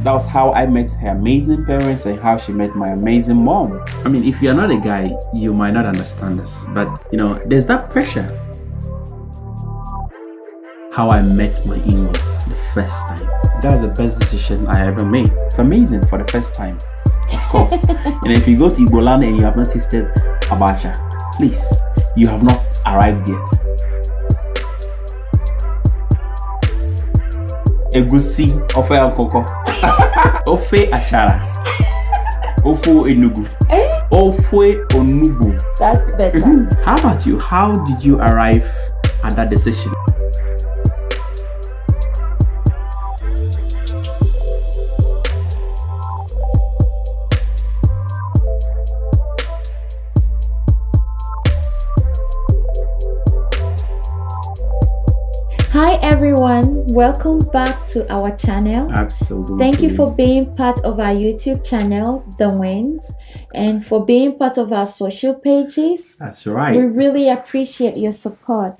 That was how I met her amazing parents and how she met my amazing mom. I mean, if you're not a guy, you might not understand this, but there's that pressure. How I met my in-laws the first time. That was the best decision I ever made. It's amazing for the first time. Of course. If you go to Igbo land and you have not tasted abacha, please, you have not arrived yet. Egusi, ofe ankoko. Ofe achara. Ofo enugu. Ofe onugu. That's better. How about you? How did you arrive at that decision? Hi everyone, welcome back to our channel. Absolutely. Thank you for being part of our YouTube channel, The Mwins, and for being part of our social pages. That's right. We really appreciate your support.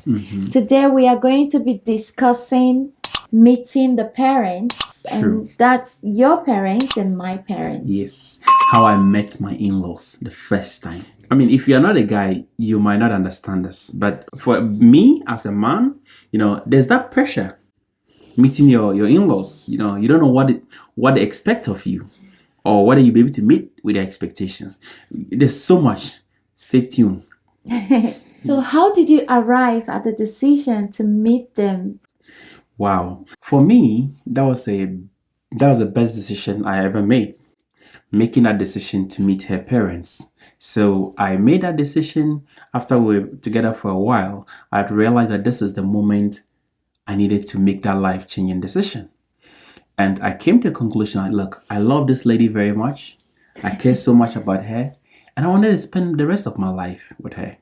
Today we are going to be discussing meeting the parents. True. And that's your parents and my parents. Yes. How I met my in-laws the first time. I mean, if you're not a guy, you might not understand this. But for me as a man, there's that pressure. Meeting your in-laws, you don't know what they expect of you or whether you'll be able to meet with their expectations. There's so much. Stay tuned. So how did you arrive at the decision to meet them? Wow. For me, that was the best decision I ever made. Making that decision to meet her parents. So I made that decision after we were together for a while. I had realized that this is the moment I needed to make that life-changing decision. And I came to the conclusion that, look, I love this lady very much. I care so much about her. And I wanted to spend the rest of my life with her.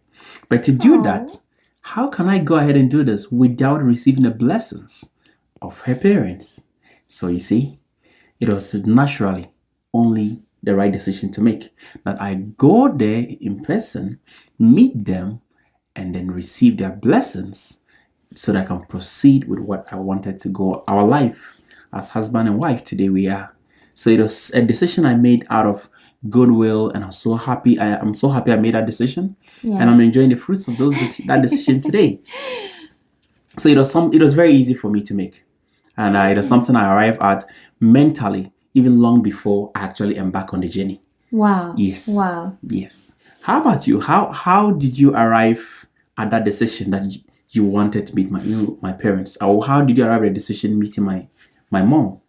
But to do that, how can I go ahead and do this without receiving the blessings of her parents? So you see, it was naturally only the right decision to make. That I go there in person, meet them, and then receive their blessings so that I can proceed with what I wanted to go, our life as husband and wife today we are. So it was a decision I made out of goodwill, and I'm so happy I made that decision. Yes. And I'm enjoying the fruits of that decision today. So it was very easy for me to make. And it was something I arrived at mentally even long before I actually embark on the journey. Wow. Yes. Wow. Yes. How about you? How did you arrive at that decision that you wanted to meet my parents? Or how did you arrive at the decision meeting my mom?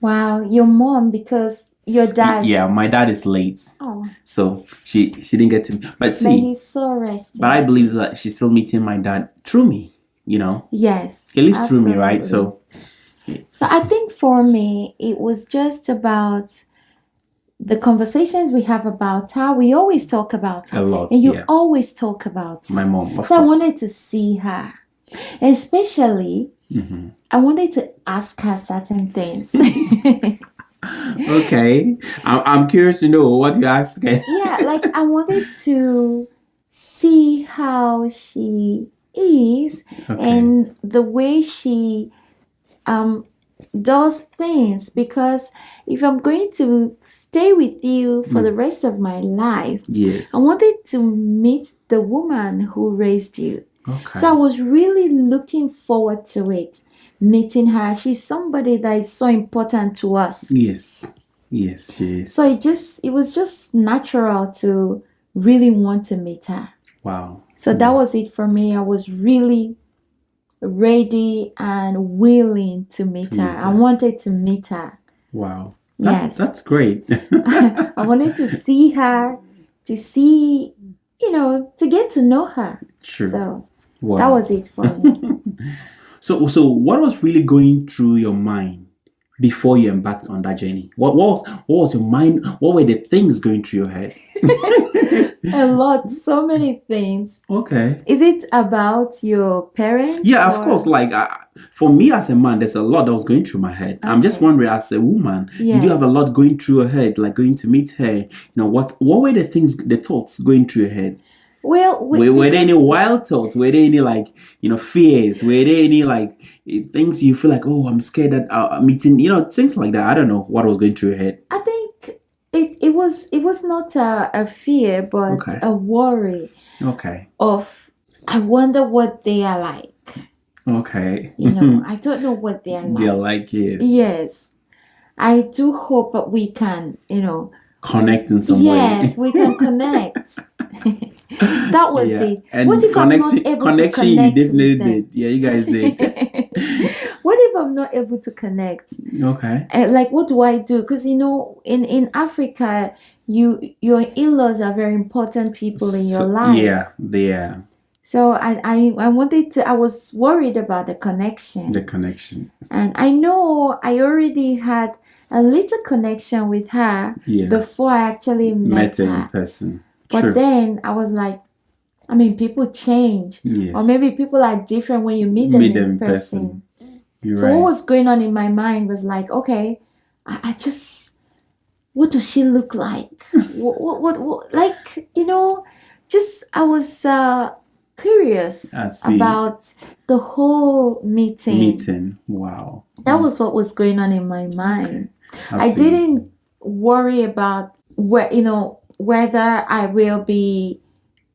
Wow, your mom, because your dad. Yeah, my dad is late. Oh. So she didn't get to. But see, he's so rested. But I believe that she's still meeting my dad through me. Yes. He lives through me, right? So I think for me, it was just about the conversations we have about her. We always talk about her. A lot, and you always talk about her. My mom, of course. I wanted to see her. And especially, I wanted to ask her certain things. Okay. I'm curious to know what you asked. Yeah, like I wanted to see how she is and the way she does things, because if I'm going to stay with you for the rest of my life, yes, I wanted to meet the woman who raised you. Okay. So I was really looking forward to it, meeting her. She's somebody that is so important to us. Yes, she is. So it was just natural to really want to meet her. Wow. So that was it for me. I was really ready and willing to meet her. I wanted to meet her. Wow. Yes. That's great. I wanted to see her, to see, to get to know her. True. So wow. That was it for me. So what was really going through your mind before you embarked on that journey? What was your mind? What were the things going through your head? A lot, so many things. Okay. Is it about your parents? Yeah, of course. Like for me as a man, there's a lot that was going through my head. Okay. I'm just wondering, as a woman, did you have a lot going through your head, like going to meet her? What were the thoughts going through your head? Well, Were there any because wild thoughts? Were there any like fears? Were there any like things you feel like, oh, I'm scared that meeting, things like that? I don't know what was going through your head. I think it was not a fear, but Okay. a worry Okay. of I wonder what they are like. Okay. I don't know what they are They're like. like, yes. Yes, I do hope that we can, Connect in some yes, way. we can connect. That was Yeah. it. What And if I'm not able to connection you connect with definitely them? did. Yeah, you guys did. What if I'm not able to connect? Okay. Like, what do I do? Because in Africa, your in-laws are very important people in your So, life. yeah, the So I wanted to. I was worried about the connection, connection. and I know I already had a little connection with her Yeah. before I actually met Met her in her. person. But True. then I was like, people change, Yes. or maybe people are different when you meet them in person. You're So right. what was going on in my mind was like, okay, I just, what does she look like? what like, just I was curious I see. about the whole meeting. Wow. That was what was going on in my mind. I I see. didn't worry about whether I will be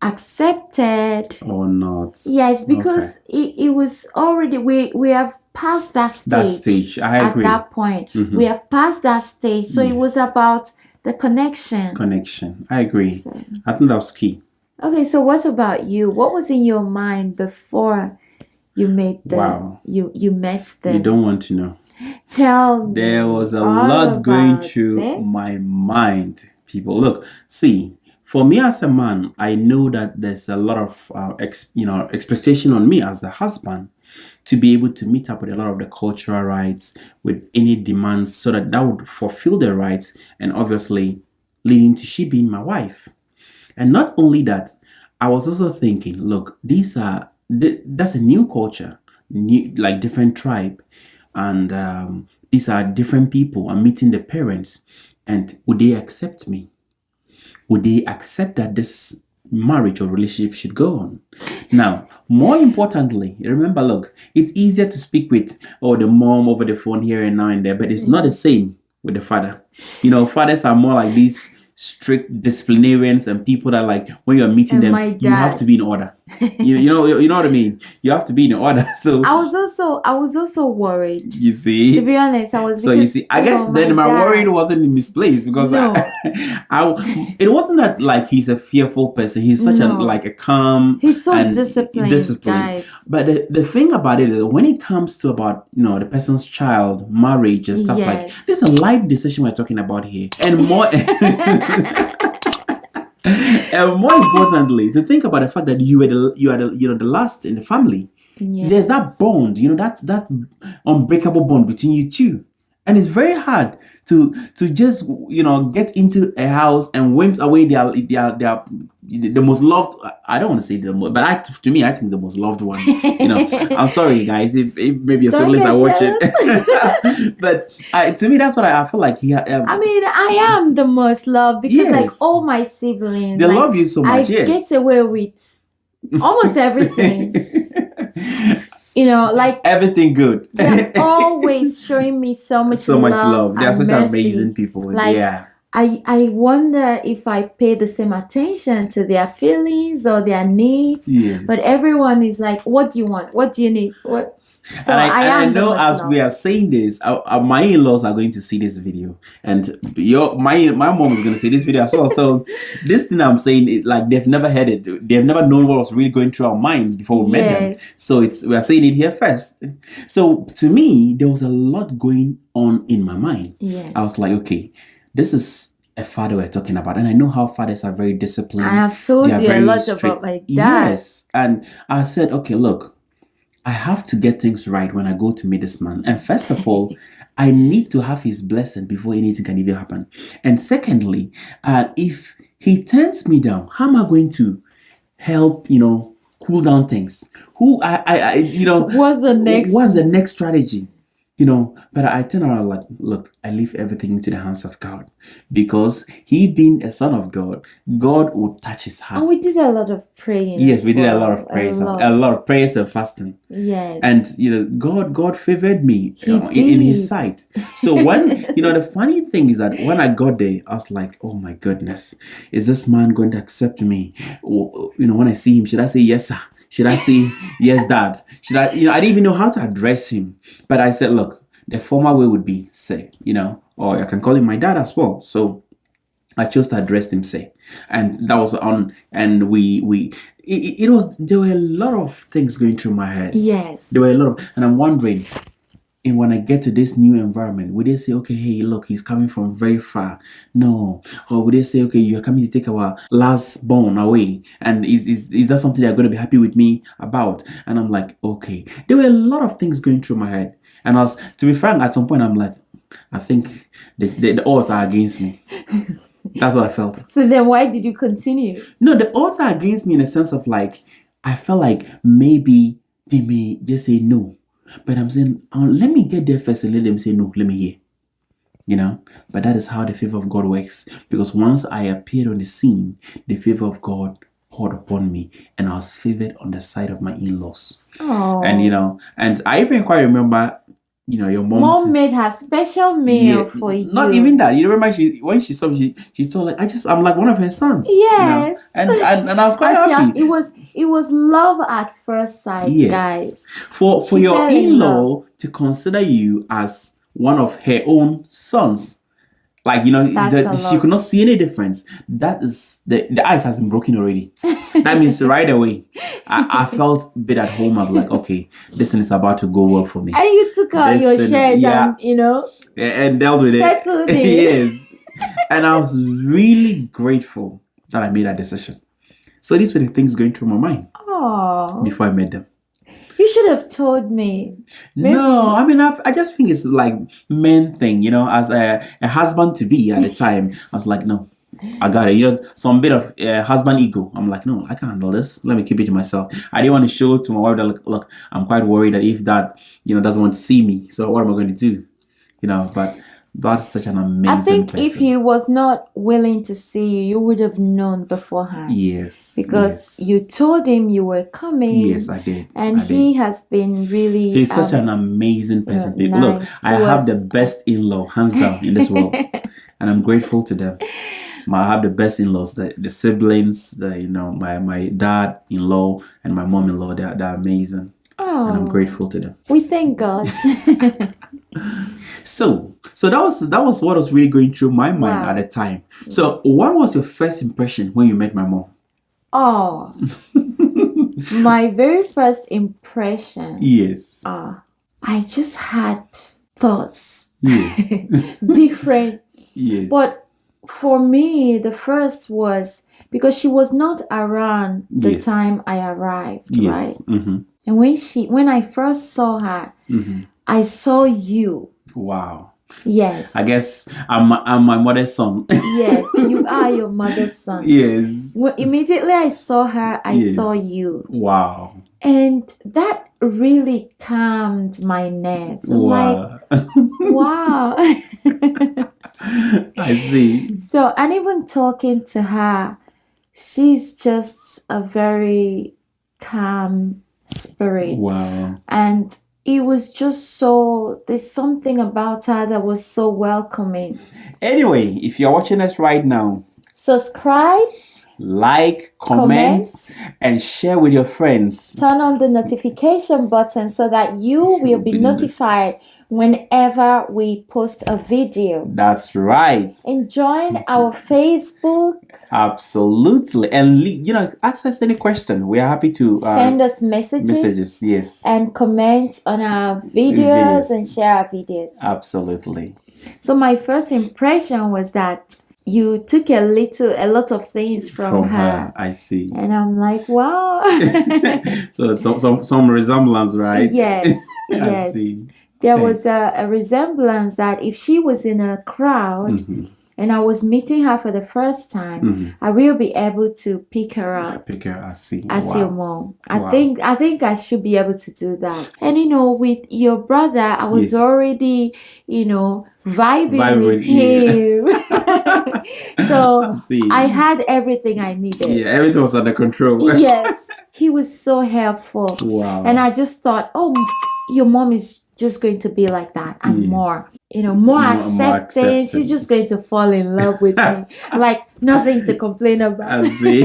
accepted Or not. Yes, because it was already we have passed that stage. That stage. I agree. At that point, we have passed that stage. So it was Yes. about the connection. Connection. I agree. So- I think that was key. okay, so what about you? What was in your mind before you met the Wow. you met You them? don't want to know. Tell me. There was a all lot going about through it. my mind, people. Look, see, for me as a man, I know that there's a lot of expectation on me as a husband to be able to meet up with a lot of the cultural rights, with any demands, so that would fulfill their rights, and obviously leading to she being my wife. And not only that, I was also thinking, look, that's a new culture, new, like different tribe, and these are different people. I'm meeting the parents, and would they accept me? Would they accept that this marriage or relationship should go on? Now, more importantly, remember, look, it's easier to speak with the mom over the phone here and now and there, but it's not the same with the father. Fathers are more like these strict disciplinarians and people that, like, when you're meeting And them, my you have dad. to be in order. you know what I mean? You have to be in order. So I was also worried. you see, To be honest, I was. so you because, see, I guess then my dad- worry wasn't misplaced, because No. it wasn't that like he's a fearful person. He's such No. a calm. He's so and disciplined, guys. But the thing about it is, when it comes to about the person's child, marriage and stuff like Yes. this, is a life decision we're talking about here, and more. And more importantly, to think about the fact that you are the last in the family. Yes. There's that bond, that unbreakable bond between you two. And it's very hard to just get into a house and wimp away their the most loved. I don't want to say the most, but to me, I think the most loved one. I'm sorry, guys, if maybe your Don't siblings get are watching, but to me, that's what I feel like. I am the most loved because, like, Yes. all my siblings, They like, love you so much. I Yes. get away with almost everything. Like, Everything good. they're always showing me so much So much love. They are and such mercy. amazing people. Like, Yeah. I wonder if I pay the same attention to their feelings or their needs. Yes. But everyone is like, "What do you want? What do you need? What?" So and I am the know most as loved. we are saying this, my in-laws are going to see this video, and my mom is going to see this video as well. So this thing I'm saying, like, they've never heard it, they've never known what was really going through our minds before we met them. Yes. So we are saying it here first. So to me, there was a lot going on in my mind. Yes. I was like, okay, this is a father we're talking about, and I know how fathers are very disciplined. I have told They are you a very lot strict. about my dad. Yes, and I said, okay, look, I have to get things right when I go to meet this man. And first of all, I need to have his blessing before anything can even happen. And secondly, if he turns me down, how am I going to help, cool down things? What's What's the next? What's the next strategy? But I turn around like, look, I leave everything into the hands of God, because he being a son of God, God will touch his heart. And we did a lot of praying. Yes, as we did a well. lot of prayers, lot. a lot of prayers and fasting. Yes. And God favored me He in his did. sight. So when the funny thing is that when I got there, I was like, oh my goodness, is this man going to accept me? When I see him, should I say yes, sir? Should I say yes, dad? Should I? I didn't even know how to address him. But I said, look, the formal way would be say, or I can call him my dad as well. So I chose to address him say, and that was on, and it was, there were a lot of things going through my head. Yes. There were a lot of, and I'm wondering, and when I get to this new environment, would they say, okay, hey, look, he's coming from very far? No. Or would they say, okay, you're coming to take our last born away? And is that something they're going to be happy with me about? And I'm like, okay. There were a lot of things going through my head. And to be frank, at some point, I'm like, I think the odds are against me. That's what I felt. So then why did you continue? No, the odds are against me in the sense of like, I felt like maybe they may just say no. But I'm saying, let me get there first and let them say no, let me hear. But that is how the favor of God works. Because once I appeared on the scene, the favor of God poured upon me, and I was favored on the side of my in-laws. Oh. And and I even quite remember, your mom made her special meal for you. Not even that. You remember when she saw me, she told like, I'm like one of her sons. Yes. And I was quite happy. It was love at first sight, yes. guys. For your in-law to consider you as one of her own sons. Like, she could not see any difference. That is, the ice has been broken already. That means right away, I felt a bit at home. I'm like, okay, this thing is about to go well for me. And you took out your shirt and, and dealt with settled it. it. Yes. And I was really grateful that I made that decision. So these were the things going through my mind before I met them. You should have told me. Maybe. No, I mean, I just think it's like men thing, as a husband to be at the time. I was like, no, I got it. Some bit of husband ego. I'm like, no, I can't handle this. Let me keep it to myself. I didn't want to show to my wife that, look, I'm quite worried that if that, doesn't want to see me. So what am I going to do? But that's such an amazing I think person. If he was not willing to see you, you would have known beforehand. Yes. Because you told him you were coming. Yes, I did. And he has been really... He's such an amazing person. Nice. Look, I have the best in-law, hands down, in this world. And I'm grateful to them. I have the best in-laws, the siblings, my dad-in-law and my mom-in-law. They're amazing. Oh, and I'm grateful to them. We thank God. So that was what was really going through my mind at the time. So what was your first impression when you met my mom? Oh, my very first impression. Yes. I just had thoughts. Yes. Different. Yes. But for me, the first was because she was not around the time I arrived, right? Mm-hmm. And when I first saw her, I saw you. Wow. Yes. I guess I'm my mother's son. Yes, you are your mother's son. Yes. When immediately I saw her, I saw you. Wow. And that really calmed my nerves. I'm wow. like, wow. I see. So, and even talking to her, she's just a very calm spirit. Wow. And it was just there's something about her that was so welcoming. Anyway, if you're watching us right now, subscribe, like, comment, and share with your friends. Turn on the notification button so that you will be notified whenever we post a video. That's right. And join our Facebook. Absolutely. And ask us any question. We are happy to send us messages. Yes. And comment on our videos and share our videos. Absolutely. So my first impression was that you took a lot of things from her. I see. And I'm like, wow. So some resemblance, right? Yes. I see. There was a resemblance that if she was in a crowd and I was meeting her for the first time, I will be able to pick her up Pick her, I see. as Wow. your mom. I Wow. think I should be able to do that. And with your brother, I was Yes. already, vibing Vibe with with you. him. So I see. I had everything I needed. Yeah, everything was under control. Yes. He was so helpful. Wow. And I just thought, oh, your mom is just going to be like that and Yes. more. More More accepting. accepting. She's just going to fall in love with me. Like nothing to complain about. I see.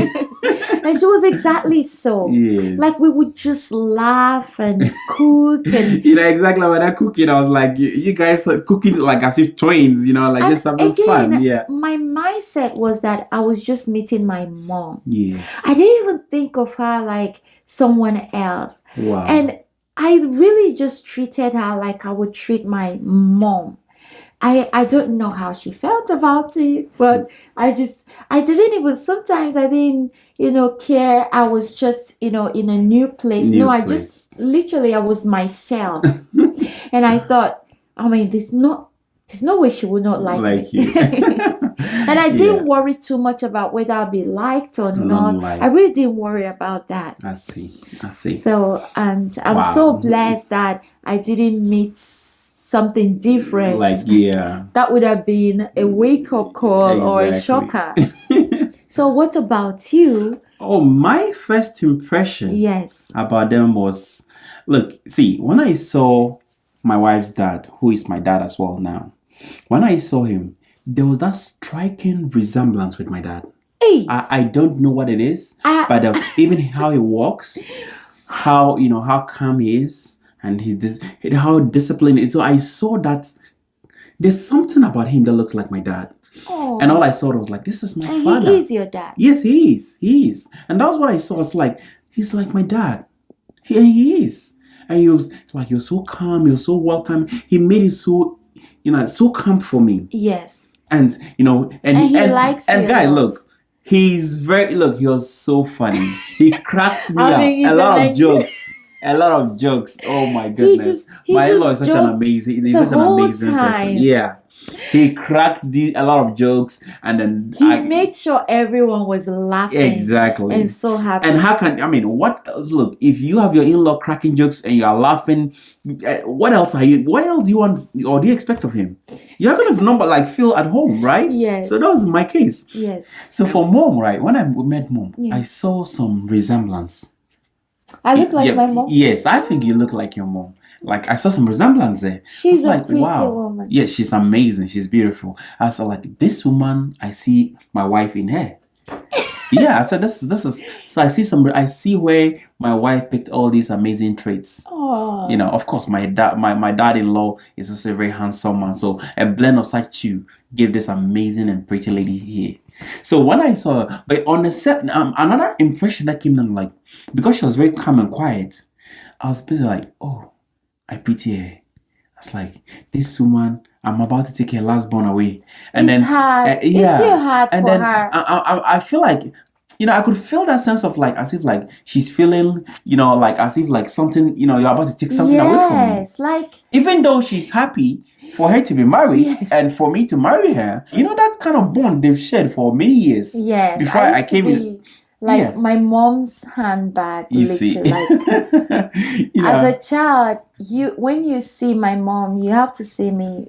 And she was exactly so. Yes. Like we would just laugh and cook and exactly when I cooking, I was like, you guys are cooking like as if twins, like and just having fun. Yeah. my mindset was that I was just meeting my mom. Yes. I didn't even think of her like someone else. Wow. And I really just treated her like I would treat my mom. I don't know how she felt about it, but I didn't even, sometimes I didn't, care. I was just, in a new place. I just, literally, I was myself. And I thought, I mean, there's no way she would not like me. you. And I didn't worry too much about whether I'll be liked or not. liked. I really didn't worry about that. I see. So, and I'm so blessed that I didn't meet something different. That would have been a wake-up call or a shocker. So what about you? Oh, my first impression about them was, look, see, when I saw my wife's dad, who is my dad as well now, when I saw him, there was that striking resemblance with my dad. Hey. I don't know what it is, but even how he walks, how calm he is, and how disciplined he is. So I saw that there's something about him that looks like my dad. Oh. And all I saw was like, this is my father. He is your dad. Yes, he is. And that was what I saw. It's like, he's like my dad. He is. And he was so calm, he was so welcome. He made it so, so calm for me. Yes. And, and he likes you. And guy, look, he was so funny. He cracked me up. A lot of jokes. A lot of jokes. Oh my goodness. My in-law is such an amazing, person. Yeah. He cracked a lot of jokes, and then he made sure everyone was laughing. Exactly. And so happy. And look, if you have your in-law cracking jokes and you are laughing, what else do you want or do you expect of him? You're gonna feel at home, right? Yes. So that was my case. Yes. So for mom, right, when I met mom, I saw some resemblance. I look like my mom? Yes, I think you look like your mom. Like, I saw some resemblance there. She's a pretty woman. Yes, she's amazing. She's beautiful. I saw like, this woman, I see my wife in her. Yeah, I said, this is, so I see where my wife picked all these amazing traits. Oh. Of course, my dad-in-law is also a very handsome man. So a blend of such two gave this amazing and pretty lady here. So when I saw her, but on a set, another impression that came down, like, because she was very calm and quiet, I was busy like, oh, I pity her. I was like, this woman, I'm about to take her last born away. And it's hard. It's still hard for her. I feel like, I could feel that sense of like, as if like she's feeling, like as if like something, you're about to take something away from me. Yes, like. Even though she's happy for her to be married and for me to marry her, that kind of bond they've shared for many years. Yes. Before I came in. Like my mom's handbag, literally. Like, as a child, when you see my mom, you have to see me,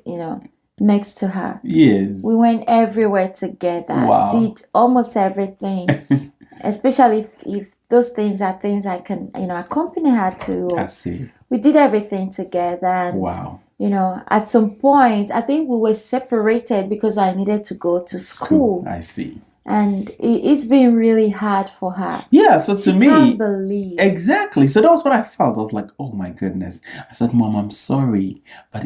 next to her. Yes. We went everywhere together. Wow. Did almost everything. Especially if those things are things I can, accompany her to. I see. We did everything together. And, wow. At some point, I think we were separated because I needed to go to school. I see. And it's been really hard for her. Yeah, so to me, can't believe. Exactly. So that was what I felt. I was like, oh my goodness. I said, Mom, I'm sorry. But,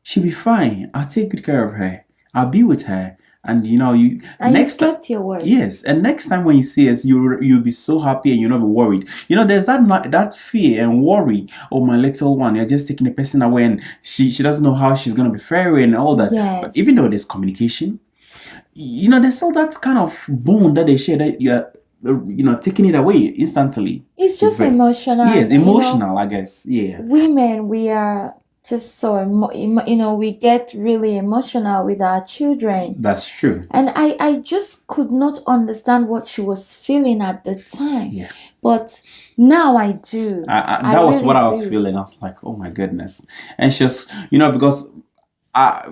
she'll be fine. I'll take good care of her. I'll be with her. And, you kept your word. Yes. And next time when you see us, you'll be so happy and you'll not be worried. There's that fear and worry. Oh, my little one, you're just taking the person away and she doesn't know how she's going to be faring and all that. Yes. But even though there's communication, there's still that kind of bond that they share that you're, taking it away instantly. It's just emotional. Yes, emotional, I guess. Yeah. Women, we are just so we get really emotional with our children. That's true. And I just could not understand what she was feeling at the time. Yeah. But now I do. That was really what I was do. feeling. I was like, oh my goodness. And she was, because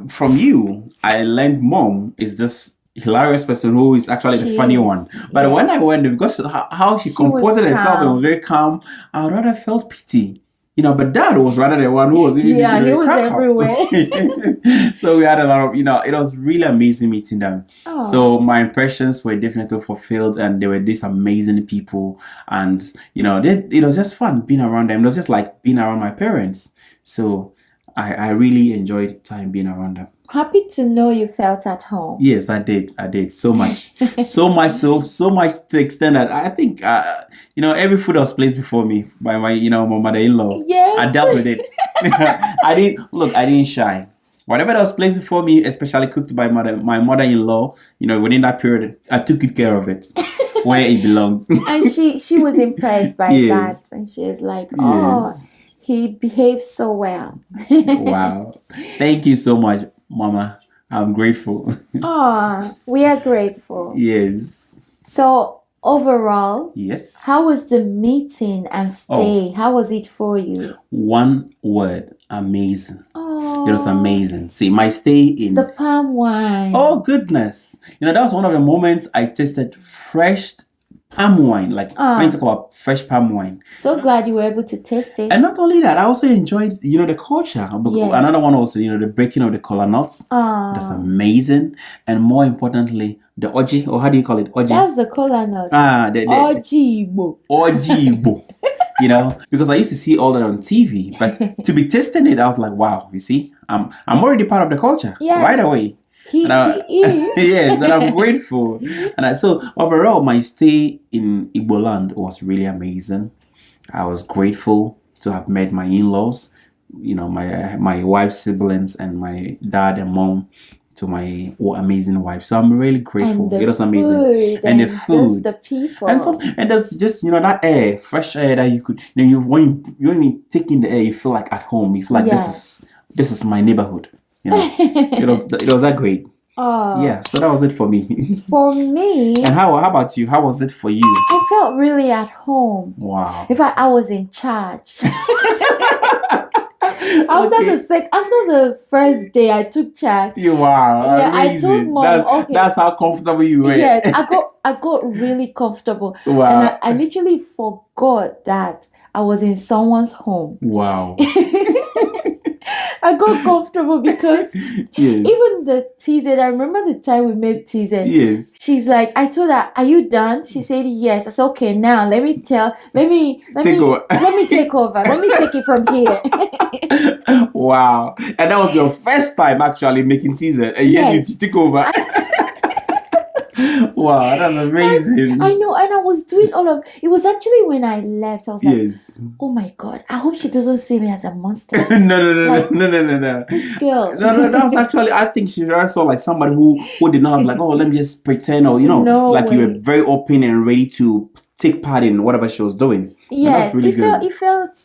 from you, I learned mom is this hilarious person who is actually the She funny is, one. But when I yes. went there, because how she She was composed herself and calm. was very calm, I rather felt pity. But dad was rather the one who was even Yeah, he making a was crack up. everywhere. So we had a lot of, it was really amazing meeting them. Oh. So my impressions were definitely fulfilled, and they were these amazing people. And, it was just fun being around them. It was just like being around my parents. So I really enjoyed time being around them. Happy to know you felt at home. Yes, I did. So much. so much to the extent that I think, every food was placed before me by my mother-in-law. Yes. I dealt with it. I didn't shy. Whatever that was placed before me, especially cooked by my mother-in-law, within that period, I took good care of it where it belonged. And she was impressed by Yes. that. And she was like, oh, Yes. he behaves so well. Wow. Thank you so much, Mama. I'm grateful. Oh, we are grateful. Yes. So overall, Yes. how was the meeting and stay? How was it for you? One word, amazing. Oh, It was amazing. See, my stay in the palm wine. Oh goodness. That was one of the moments I tasted fresh palm wine. Like when you talk about fresh palm wine. So glad you were able to taste it. And not only that, I also enjoyed, the culture. Yes. Another one was, the breaking of the kola nuts. That's amazing. And more importantly, the oji, or how do you call it? Oji. That's the kola nut. The Ojibo. Ojibo. Because I used to see all that on TV, but to be tasting it, I was like, wow, you see, I'm already part of the culture right away. He is. Yes, and I'm grateful. So overall, my stay in Igbo land was really amazing. I was grateful to have met my in-laws, my wife's siblings, and my dad and mom, to my amazing wife. So I'm really grateful. It was amazing. And the food. Just the people. And there's just, that air, fresh air that you could, when you take in the air, you feel like at home. You feel like this is my neighborhood. It was that great. Oh. Yeah, so that was it for me. For me. And how about you? How was it for you? I felt really at home. Wow. In fact, I was in charge. After the first day, I took charge. You are amazing. I told mom, that's how comfortable you were. Yes, I got really comfortable. Wow. And I literally forgot that I was in someone's home. Wow. I got comfortable because Yes. even the TZ, I remember the time we made TZ. Yes. She's like, I told her, are you done? She said yes. I said, okay, now let me Take over. let me take over. Let me take it from here. Wow. And that was your first time actually making teaser, and yet you took over. Wow, that's amazing. I know, and I was doing all of it. Was actually when I left, I was like, Yes. oh my god, I hope she doesn't see me as a monster. No. This girl. No, that was actually, I think she rather saw like somebody who did not have like, oh, let me just pretend, or No like way. you were very open and ready to take part in whatever she was doing. Yes, really good. It felt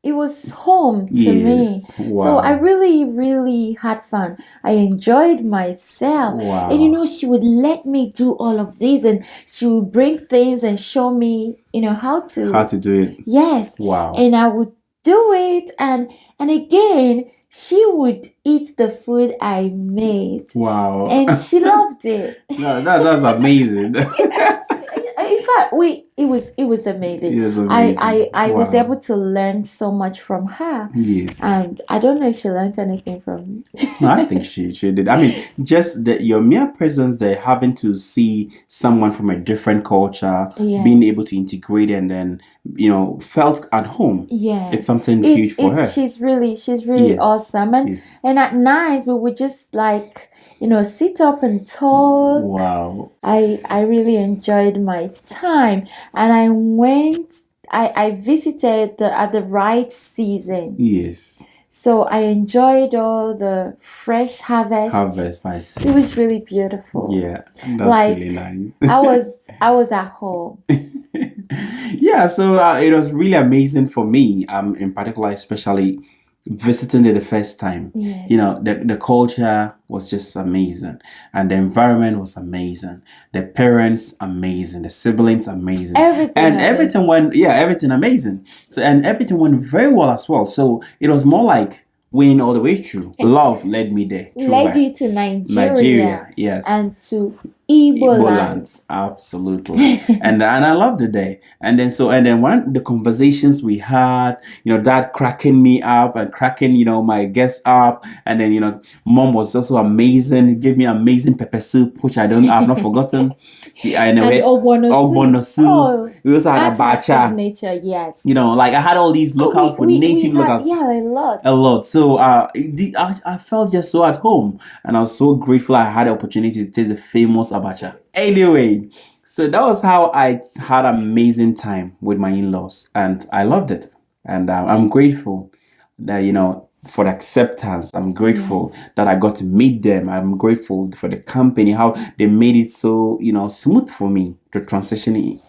it was home to me. Wow. So I really, really had fun. I enjoyed myself. Wow. And she would let me do all of this, and she would bring things and show me, how to do it. Yes. Wow. And I would do it, and again she would eat the food I made. Wow. And she loved it. No, that's amazing. In fact, it was amazing. It was amazing. I was Wow. able to learn so much from her. Yes. And I don't know if she learned anything from me. No, I think she did. I mean, just your mere presence there, having to see someone from a different culture, Yes. being able to integrate and then, felt at home. Yeah. It's something huge for her. She's really Yes. awesome. And Yes. and at night we would just sit up and talk. Wow. I really enjoyed my time, and I visited at the right season. Yes. So I enjoyed all the fresh harvest. I see. It was really beautiful. Yeah, that's really nice. I was at home. Yeah, so it was really amazing for me. In particular, especially visiting it the first time. Yes. You know, the culture was just amazing, and the environment was amazing. The parents amazing, the siblings amazing, Everything and of it. everything went everything amazing. So and everything went very well as well. So it was more like winning all the way through. Love led me there. Led you to Nigeria, yes, and to Igbo land. lands, absolutely. and I loved it there. And then when the conversations we had, you know, dad cracking me up and cracking, you know, my guests up, and then, you know, mom was also amazing, gave me amazing pepper soup, which I've not forgotten. And ogbono soup. Oh, we also had that's her abacha. signature, yes. You know, like I had all these local food, native local. Yeah, a lot. So I felt just so at home, and I was so grateful I had the opportunity to taste the famous abacha. Anyway, so that was how I had an amazing time with my in-laws, and I loved it. And I'm grateful that, you know, for the acceptance. I'm grateful that I got to meet them. I'm grateful for the company, how they made it so, you know, smooth for me to transition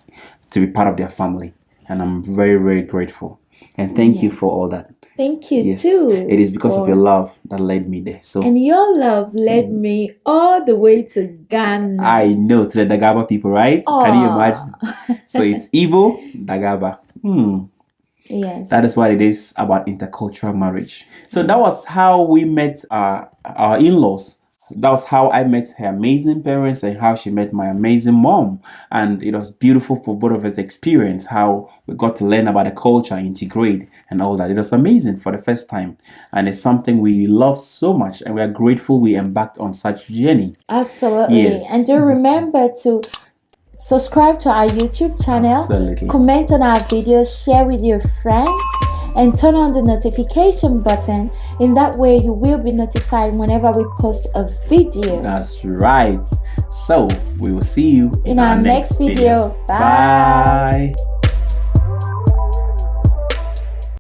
to be part of their family. And I'm very, very grateful. And thank you for all that. Thank you too. It is because of your love that led me there. So, and your love led me all the way to Ghana. I know, to the Dagaba people, right? Aww. Can you imagine? So it's Igbo, Dagaba. Yes. That is what it is about intercultural marriage. So that was how we met our in-laws. That was how I met her amazing parents and how she met my amazing mom. And it was beautiful for both of us to experience how we got to learn about the culture, integrate and all that. It was amazing for the first time. And it's something we love so much. And we are grateful we embarked on such a journey. Absolutely. Yes. And do remember to subscribe to our YouTube channel. Absolutely. Comment on our videos, share with your friends, and turn on the notification button. In that way, you will be notified whenever we post a video. That's right. So we will see you in our next video. Bye.